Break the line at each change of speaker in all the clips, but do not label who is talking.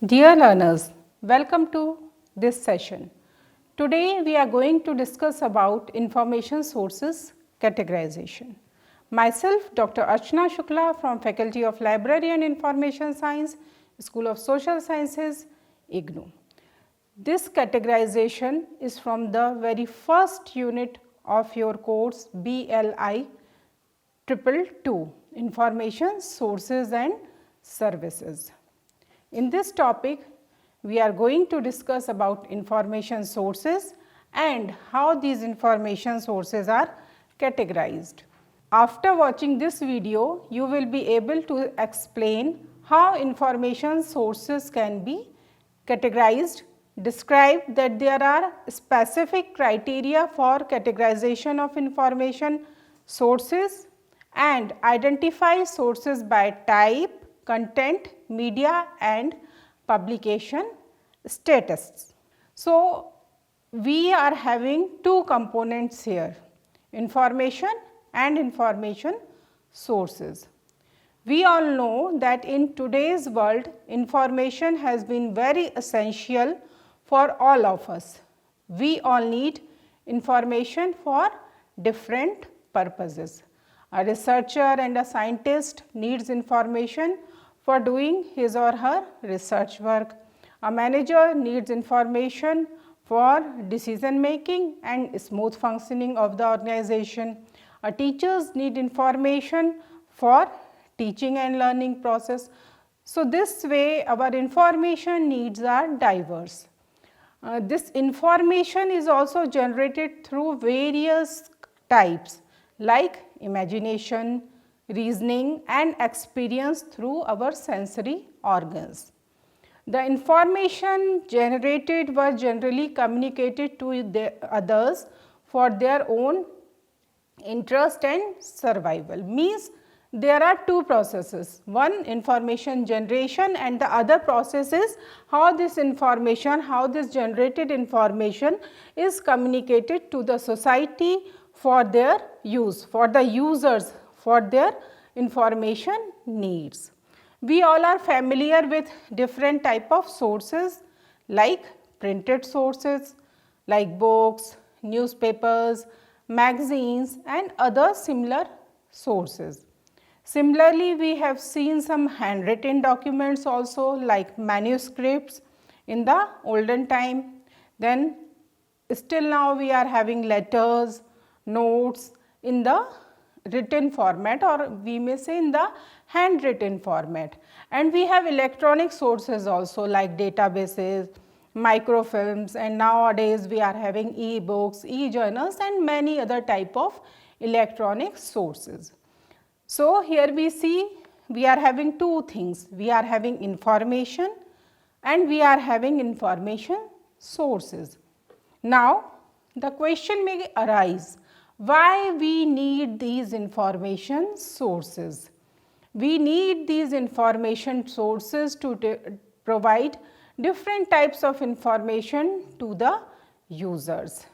Dear learners, welcome to this session. Today we are going to discuss about information sources categorization. Myself Dr. Archana Shukla from Faculty of Library and Information Science, School of Social Sciences, IGNOU. This categorization is from the very first unit of your course BLI 222, Information Sources and Services. In this topic, we are going to discuss about information sources and how these information sources are categorized. After watching this video, you will be able to explain how information sources can be categorized, describe that there are specific criteria for categorization of information sources and identify sources by type, content, media and publication status. So, we are having two components here, information and information sources. We all know that in today's world, information has been very essential for all of us. We all need information for different purposes. A researcher and a scientist needs information for doing his or her research work. A manager needs information for decision making and smooth functioning of the organization. A teachers need information for teaching and learning process. So, this way our information needs are diverse. This information is also generated through various types like imagination, reasoning and experience through our sensory organs. The information generated was generally communicated to the others for their own interest and survival. Means there are two processes, one information generation and the other process is how this information, how this generated information is communicated to the society for their use, for the users, for their information needs. We all are familiar with different type of sources like printed sources like books, newspapers, magazines and other similar sources. Similarly, we have seen some handwritten documents also like manuscripts in the olden time. Then still now we are having letters, notes in the written format or we may say in the handwritten format, and we have electronic sources also like databases, microfilms, and nowadays we are having e-books, e-journals and many other type of electronic sources. So, here we see we are having two things, we are having information and we are having information sources. Now, the question may arise, why we need these information sources? We need these information sources to provide different types of information to the users.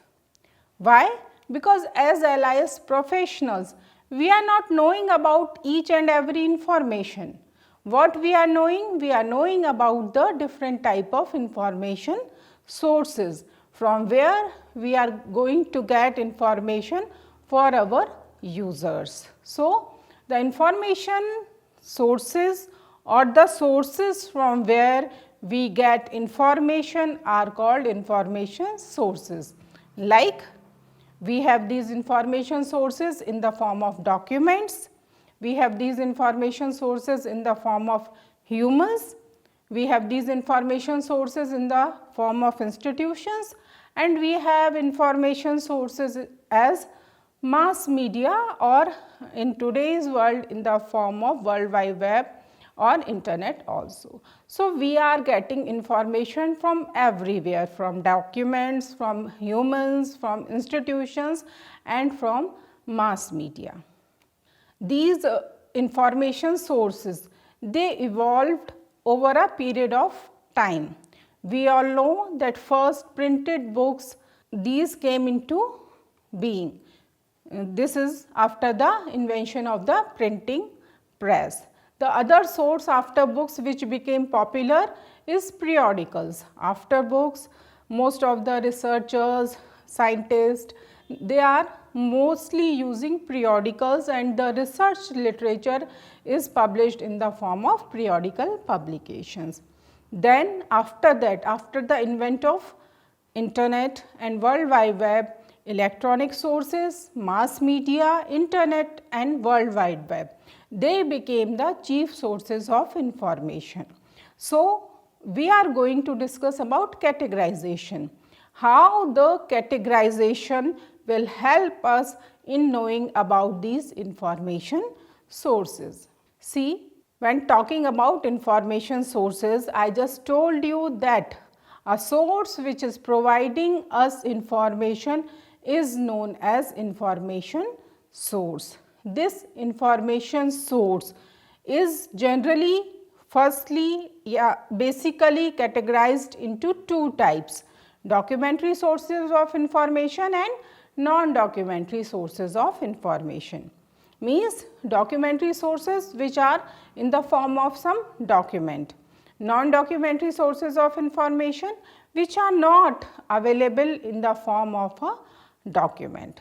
Why? Because as LIS professionals, we are not knowing about each and every information. What we are knowing? We are knowing about the different type of information sources from where we are going to get information for our users. So, the information sources or the sources from where we get information are called information sources. Like we have these information sources in the form of documents, we have these information sources in the form of humans, we have these information sources in the form of institutions, and we have information sources as mass media or in today's world in the form of World Wide Web or internet also. So, we are getting information from everywhere, from documents, from humans, from institutions and from mass media. These information sources, they evolved over a period of time. We all know that first printed books, these came into being. This is after the invention of the printing press. The other source after books which became popular is periodicals. After books, most of the researchers, scientists, they are mostly using periodicals, and the research literature is published in the form of periodical publications. Then after that, after the invent of internet and World Wide Web, electronic sources, mass media, internet and World Wide Web, they became the chief sources of information. So, we are going to discuss about categorization, how the categorization will help us in knowing about these information sources. See, when talking about information sources, I just told you that a source which is providing us information is known as information source. This information source is generally basically categorized into two types: documentary sources of information and non-documentary sources of information. Means documentary sources which are in the form of some document, non-documentary sources of information which are not available in the form of a document.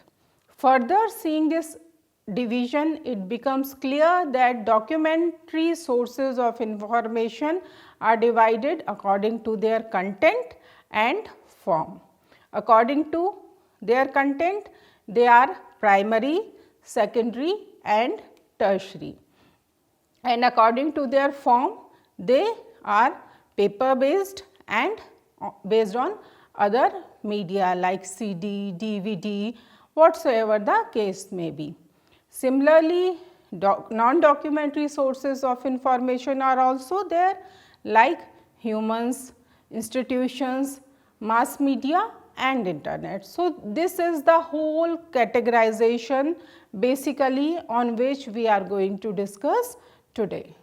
Further seeing this division, it becomes clear that documentary sources of information are divided according to their content and form. According to their content, they are primary, secondary and tertiary, and according to their form, they are paper based and based on other media like CD, DVD, whatsoever the case may be. Similarly, non-documentary sources of information are also there like humans, institutions, mass media and internet. So, this is the whole categorization basically on which we are going to discuss today.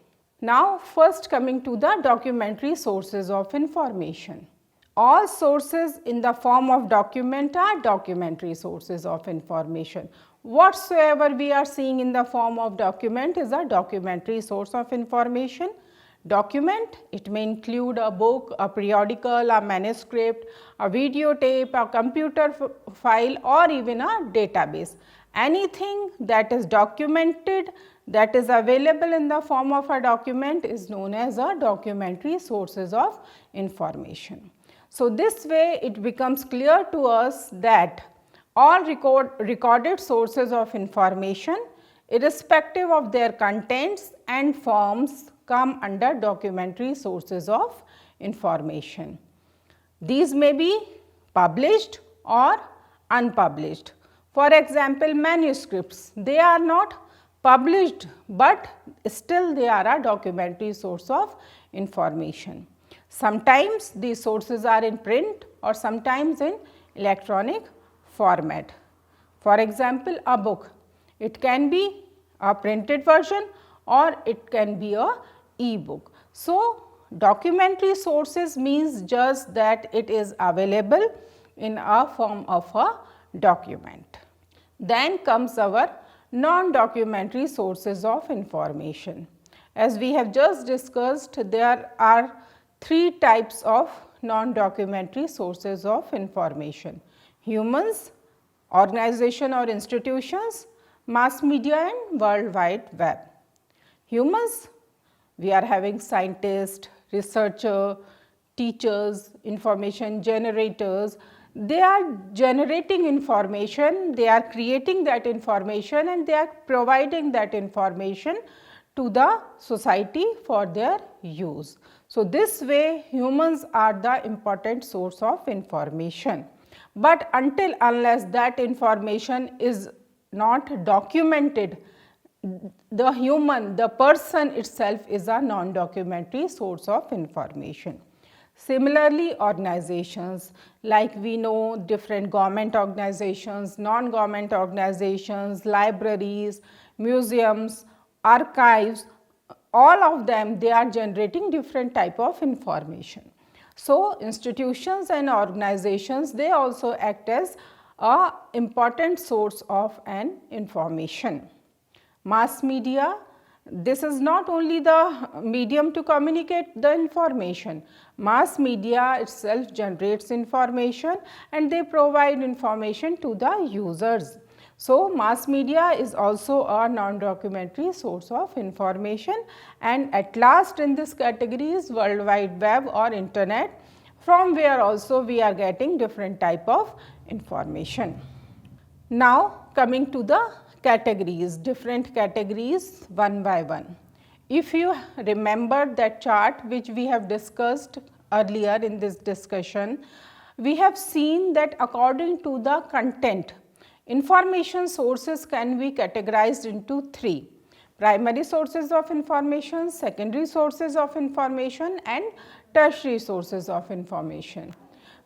Now, first coming to the documentary sources of information. All sources in the form of document are documentary sources of information. Whatsoever we are seeing in the form of document is a documentary source of information. Document, it may include a book, a periodical, a manuscript, a videotape, a computer file or even a database. Anything that is documented, that is available in the form of a document is known as a documentary sources of information. So, this way it becomes clear to us that all recorded sources of information, irrespective of their contents and forms, come under documentary sources of information. These may be published or unpublished. For example, manuscripts, they are not published, but still they are a documentary source of information. Sometimes these sources are in print or sometimes in electronic format. For example, a book, it can be a printed version or it can be a e-book. So, documentary sources means just that it is available in a form of a document. Then comes our non-documentary sources of information. As we have just discussed, there are three types of non-documentary sources of information: humans, organization or institutions, mass media and World Wide Web. Humans, we are having scientists, researchers, teachers, information generators. They are generating information, they are creating that information and they are providing that information to the society for their use. So, this way humans are the important source of information, but until unless that information is not documented, the human, the person itself is a non-documentary source of information. Similarly, organizations, like we know different government organizations, non-government organizations, libraries, museums, archives, all of them, they are generating different type of information. So, institutions and organizations, they also act as a important source of an information. Mass media, This is not only the medium to communicate the information. Mass media itself generates information and they provide information to the users. So, mass media is also a non-documentary source of information, and at last in this category is World Wide Web or Internet, from where also we are getting different type of information. Now, coming to the categories, different categories one by one. If you remember that chart which we have discussed earlier in this discussion, we have seen that according to the content, information sources can be categorized into three: primary sources of information, secondary sources of information and tertiary sources of information.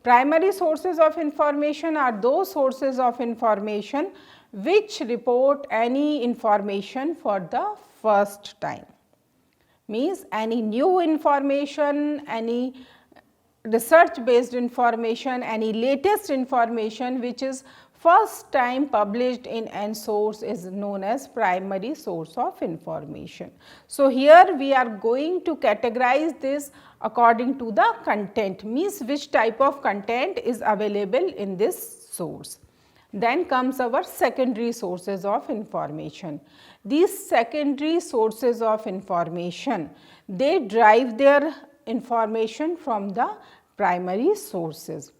Primary sources of information are those sources of information which report any information for the first time. Means any new information, any research based information, any latest information which is first time published in an source is known as primary source of information. So, here we are going to categorize this according to the content, means which type of content is available in this source. Then comes our secondary sources of information. These secondary sources of information, they derive their information from the primary sources.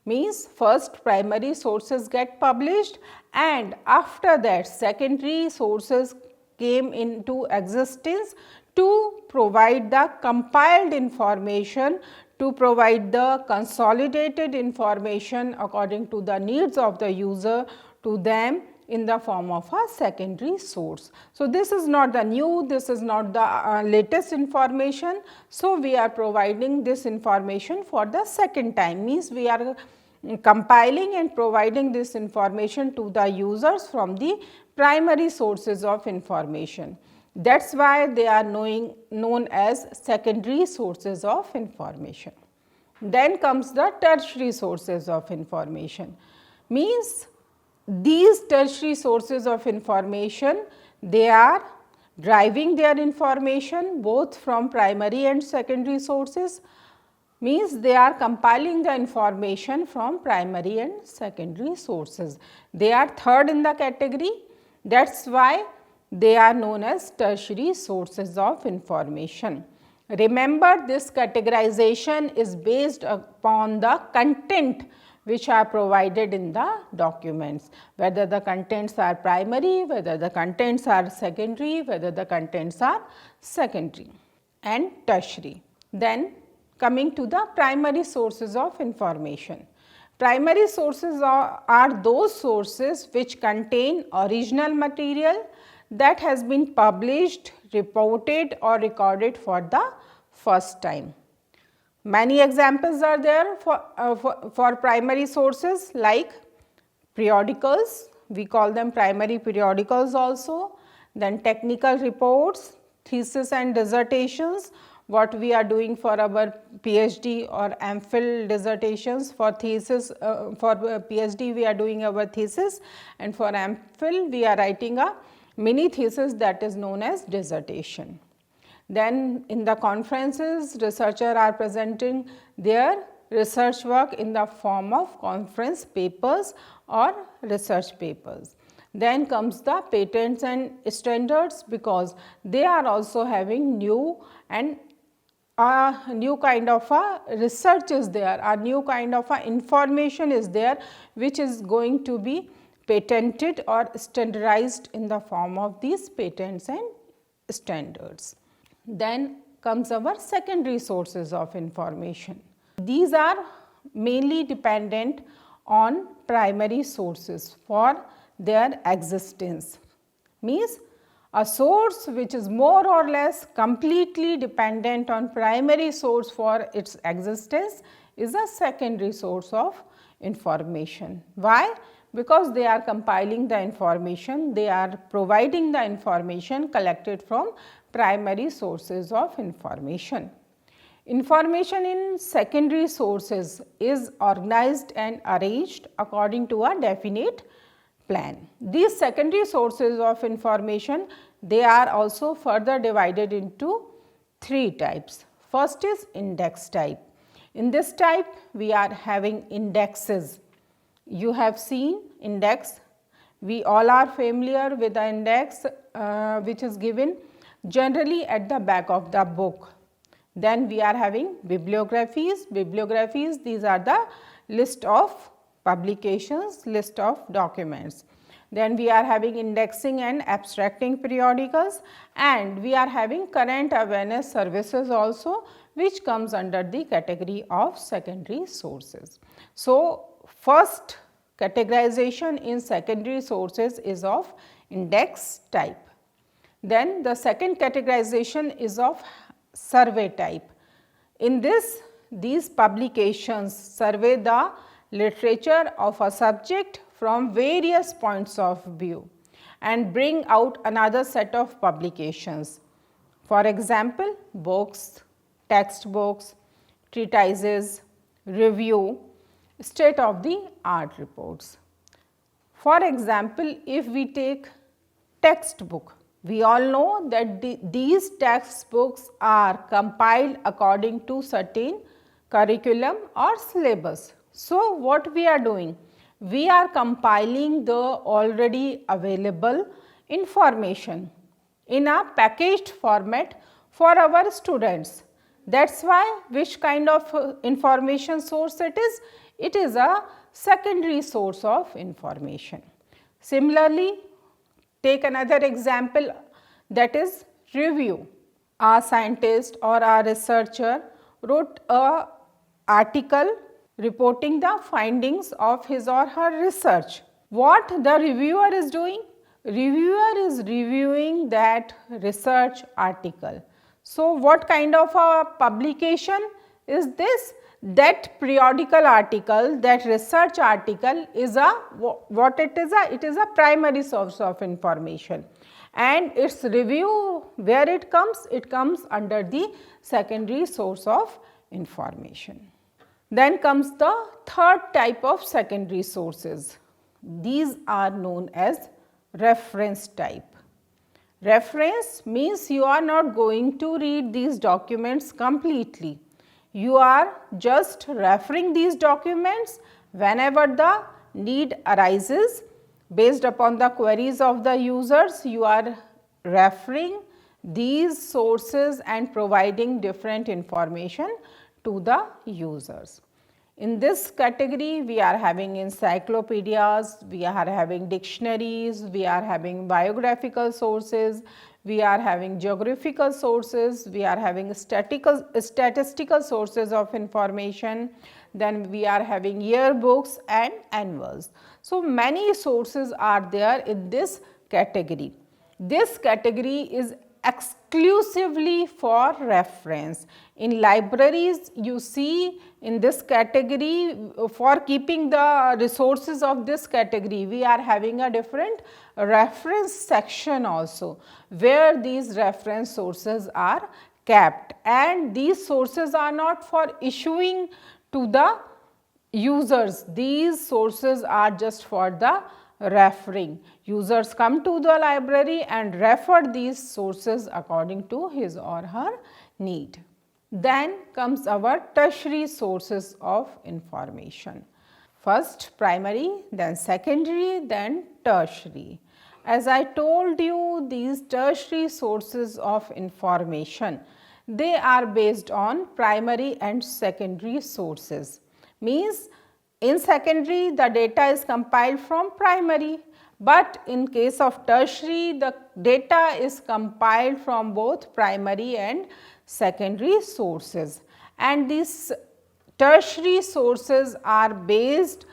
Means first primary sources get published and after that secondary sources came into existence to provide the compiled information, to provide the consolidated information according to the needs of the user to them in the form of a secondary source. So, this is not the new, this is not the latest information. So, we are providing this information for the second time, means we are compiling and providing this information to the users from the primary sources of information. That is why they are known as secondary sources of information. Then comes the tertiary sources of information, means these tertiary sources of information, they are deriving their information both from primary and secondary sources, means they are compiling the information from primary and secondary sources. They are third in the category, that is why they are known as tertiary sources of information. Remember, this categorization is based upon the content which are provided in the documents, whether the contents are primary, whether the contents are secondary, whether the contents are secondary and tertiary. Then coming to the primary sources of information. Primary sources are those sources which contain original material that has been published, reported or recorded for the first time. Many examples are there for primary sources like periodicals, we call them primary periodicals also, then technical reports, thesis and dissertations, what we are doing for our PhD or MPhil dissertations. For thesis, for PhD we are doing our thesis, and for MPhil we are writing a mini thesis, that is known as dissertation. Then in the conferences, researchers are presenting their research work in the form of conference papers or research papers. Then comes the patents and standards, because they are also having new and new kind of a research is there, a new kind of a information is there which is going to be patented or standardized in the form of these patents and standards. Then comes our secondary sources of information. These are mainly dependent on primary sources for their existence, means a source which is more or less completely dependent on primary source for its existence is a secondary source of information. Why? Because they are compiling the information, they are providing the information collected from primary sources of information. Information in secondary sources is organized and arranged according to a definite plan. These secondary sources of information, they are also further divided into 3 types. First is index type. In this type, we are having indexes. You have seen index. We all are familiar with the index which is given generally at the back of the book. Then we are having bibliographies. Bibliographies, these are the list of publications, list of documents. Then we are having indexing and abstracting periodicals, and we are having current awareness services also, which comes under the category of secondary sources. So, first categorization in secondary sources is of index type. Then the second categorization is of survey type. In this, these publications survey the literature of a subject from various points of view and bring out another set of publications. For example, books, textbooks, treatises, review, state of the art reports. For example, if we take textbook, we all know that these textbooks are compiled according to certain curriculum or syllabus. So, what we are doing? We are compiling the already available information in a packaged format for our students. That is why which kind of information source it is? It is a secondary source of information. Similarly, take another example, that is review. A scientist or a researcher wrote an article reporting the findings of his or her research. What the reviewer is doing? Reviewer is reviewing that research article. So, what kind of a publication is this? That periodical article, that research article is a, what it is a? It is a primary source of information, and its review, where it comes under the secondary source of information. Then comes the third type of secondary sources. These are known as reference type. Reference means you are not going to read these documents completely. You are just referring these documents whenever the need arises. Based upon the queries of the users, you are referring these sources and providing different information to the users. In this category, we are having encyclopedias, we are having dictionaries, we are having biographical sources, we are having geographical sources, we are having statistical sources of information, then we are having yearbooks and annuals. So, many sources are there in this category. This category is exclusively for reference. In libraries, you see in this category, for keeping the resources of this category, we are having a different reference section also, where these reference sources are kept, and these sources are not for issuing to the users. These sources are just for the referring. Users come to the library and refer these sources according to his or her need. Then comes our tertiary sources of information. First primary, then secondary, then tertiary. As I told you, these tertiary sources of information, they are based on primary and secondary sources. Means in secondary, the data is compiled from primary, but in case of tertiary, the data is compiled from both primary and secondary sources, and these tertiary sources are based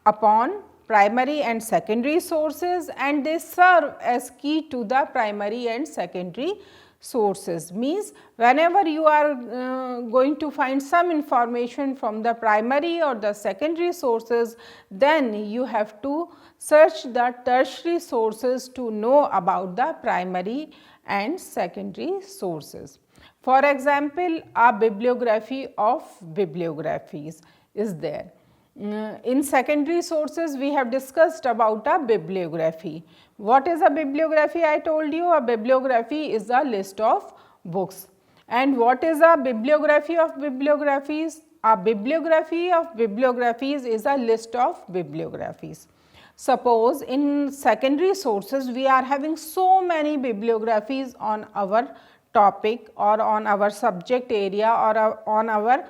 upon primary and secondary sources, and they serve as key to the primary and secondary sources. Means whenever you are going to find some information from the primary or the secondary sources, then you have to search the tertiary sources to know about the primary and secondary sources. For example, a bibliography of bibliographies is there. In secondary sources, we have discussed about a bibliography. What is a bibliography? I told you a bibliography is a list of books. And what is a bibliography of bibliographies? A bibliography of bibliographies is a list of bibliographies. Suppose in secondary sources, we are having so many bibliographies on our topic or on our subject area or on our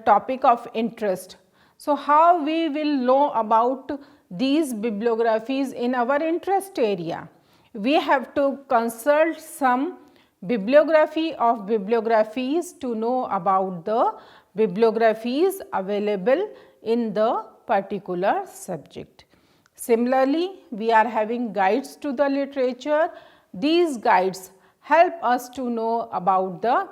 topic of interest. So, how we will know about these bibliographies in our interest area? We have to consult some bibliography of bibliographies to know about the bibliographies available in the particular subject. Similarly, we are having guides to the literature. These guides help us to know about the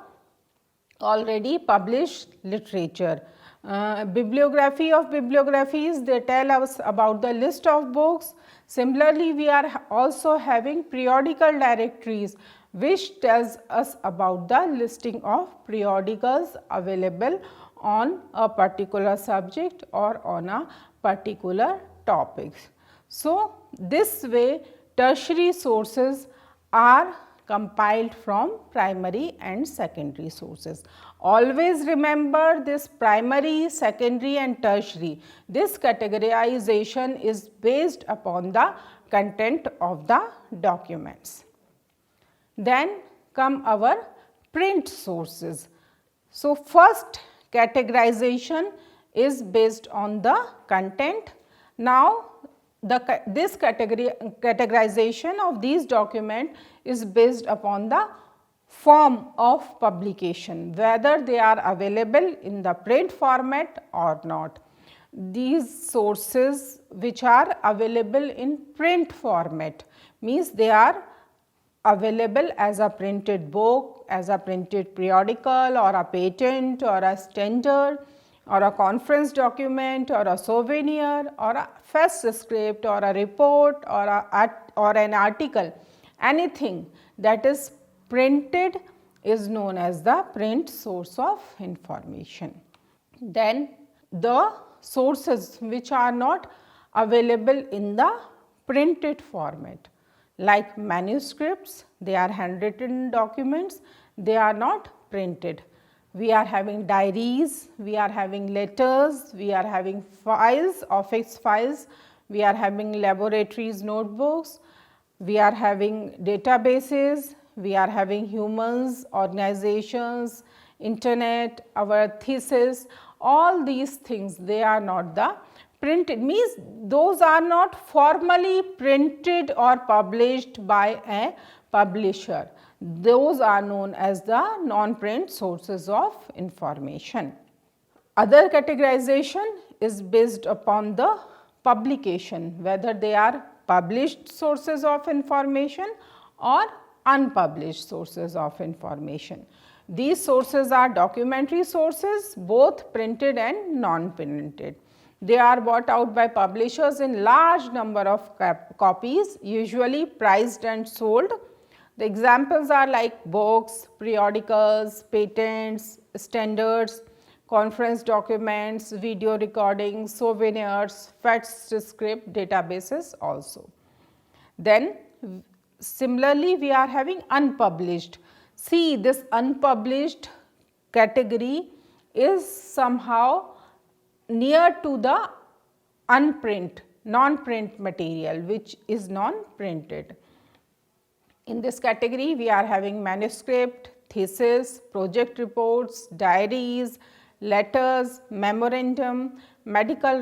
already published literature. Bibliography of bibliographies, they tell us about the list of books. Similarly, we are also having periodical directories which tells us about the listing of periodicals available on a particular subject or on a particular topic. So, this way tertiary sources are compiled from primary and secondary sources. Always remember this primary, secondary and tertiary. This categorization is based upon the content of the documents. Then come our print sources. So, first categorization is based on the content. Now, this categorization of these documents is based upon the form of publication, whether they are available in the print format or not. These sources which are available in print format means they are available as a printed book, as a printed periodical or a patent or a standard or a conference document or a souvenir or a fast script or a report or an article. Anything that is printed is known as the print source of information. Then the sources which are not available in the printed format, like manuscripts, they are handwritten documents, they are not printed. We are having diaries, we are having letters, we are having files, office files, we are having laboratories notebooks, we are having databases, we are having humans, organizations, internet, our thesis, all these things, they are not the printed, means those are not formally printed or published by a publisher. Those are known as the non-print sources of information. Other categorization is based upon the publication, whether they are published sources of information or unpublished sources of information. These sources are documentary sources, both printed and non-printed. They are bought out by publishers in large number of copies, usually priced and sold. The examples are like books, periodicals, patents, standards, conference documents, video recordings, souvenirs, fast script databases also. Then similarly, we are having unpublished. See, this unpublished category is somehow near to the unprint, non-print material which is non-printed. In this category, we are having manuscript, thesis, project reports, diaries, letters, memorandum, medical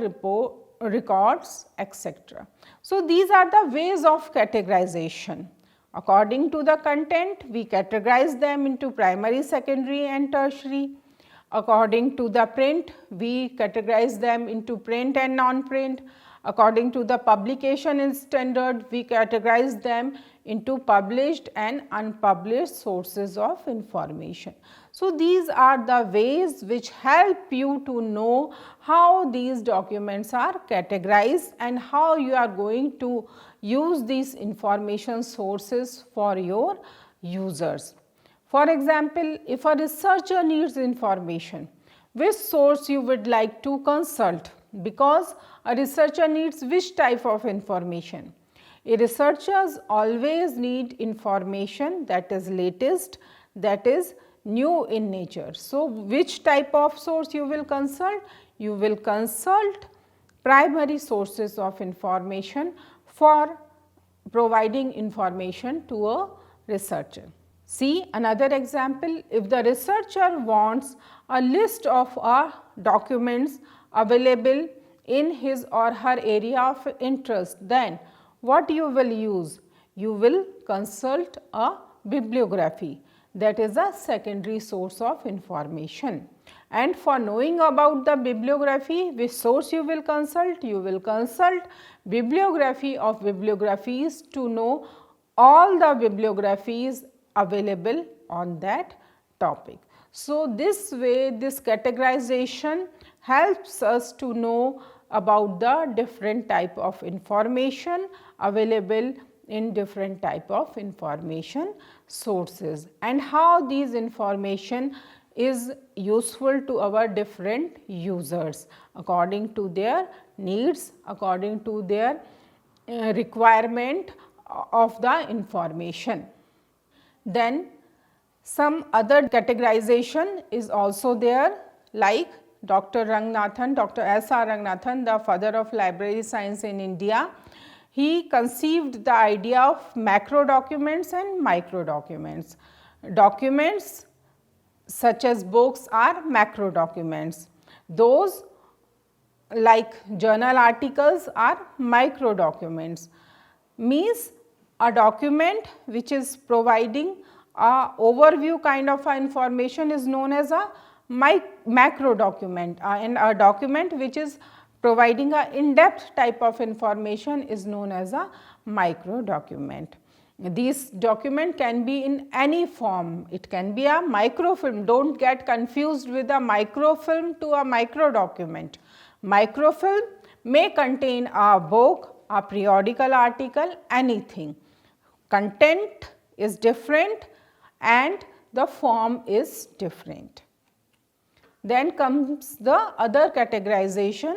records, etc. So, these are the ways of categorization. According to the content, we categorize them into primary, secondary and tertiary. According to the print, we categorize them into print and non-print. According to the publication standard, we categorize them into published and unpublished sources of information. So, these are the ways which help you to know how these documents are categorized and how you are going to use these information sources for your users. For example, if a researcher needs information, which source you would like to consult? because a researcher needs which type of information? A researchers always need information that is latest, that is new in nature. So, which type of source you will consult? You will consult primary sources of information for providing information to a researcher. See another example, if the researcher wants a list of documents available in his or her area of interest, then what you will use? You will consult a bibliography, that is a secondary source of information. And for knowing about the bibliography, which source you will consult? You will consult bibliography of bibliographies to know all the bibliographies available on that topic. So, this way this categorization helps us to know about the different type of information available in different type of information sources and how these information is useful to our different users according to their needs, according to their requirement of the information. Then some other categorization is also there, like Dr. Ranganathan, Dr. S.R. Ranganathan, the father of library science in India. He conceived the idea of macro documents and micro documents. Documents such as books are macro documents. Those like journal articles are micro documents. Means a document which is providing a overview kind of information is known as a macro document, and a document which is providing a in-depth type of information is known as a micro document. This document can be in any form, it can be a microfilm, do not get confused with a microfilm to a micro document. Microfilm may contain a book, a periodical article, anything. Content is different and the form is different. Then comes the other categorization.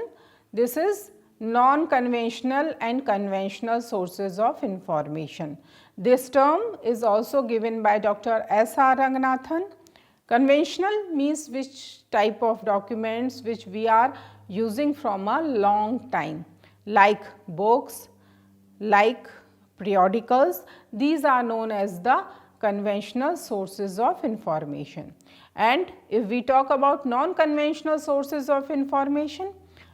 This is non-conventional and conventional sources of information. This term is also given by Dr. S.R. Ranganathan. Conventional means which type of documents which we are using from a long time, like books, like periodicals. These are known as the conventional sources of information. And if we talk about non-conventional sources of information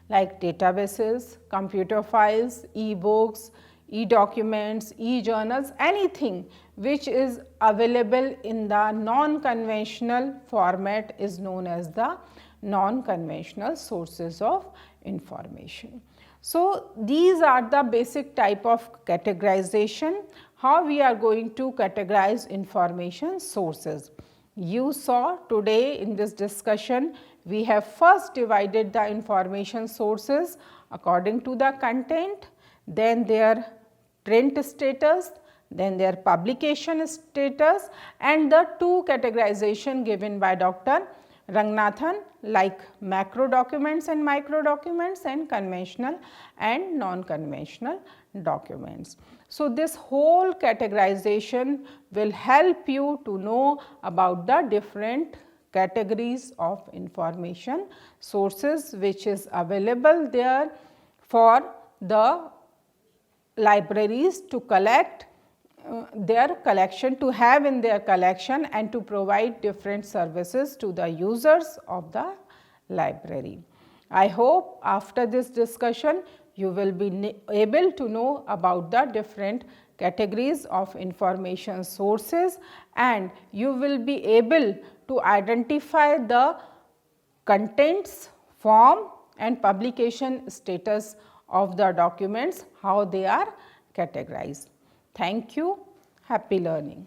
like databases, computer files, e-books, e-documents, e-journals, anything which is available in the non-conventional format is known as the non-conventional sources of information. So, these are the basic type of categorization, how we are going to categorize information sources. You saw today in this discussion, we have first divided the information sources according to the content, then their print status, then their publication status, and the two categorization given by Dr. Ranganathan, like macro documents and micro documents, and conventional and non-conventional documents. So, this whole categorization will help you to know about the different categories of information sources which is available there for the libraries to collect their collection, to have in their collection and to provide different services to the users of the library. I hope after this discussion you will be able to know about the different categories of information sources and you will be able to identify the contents, form and publication status of the documents, how they are categorized. Thank you. Happy learning.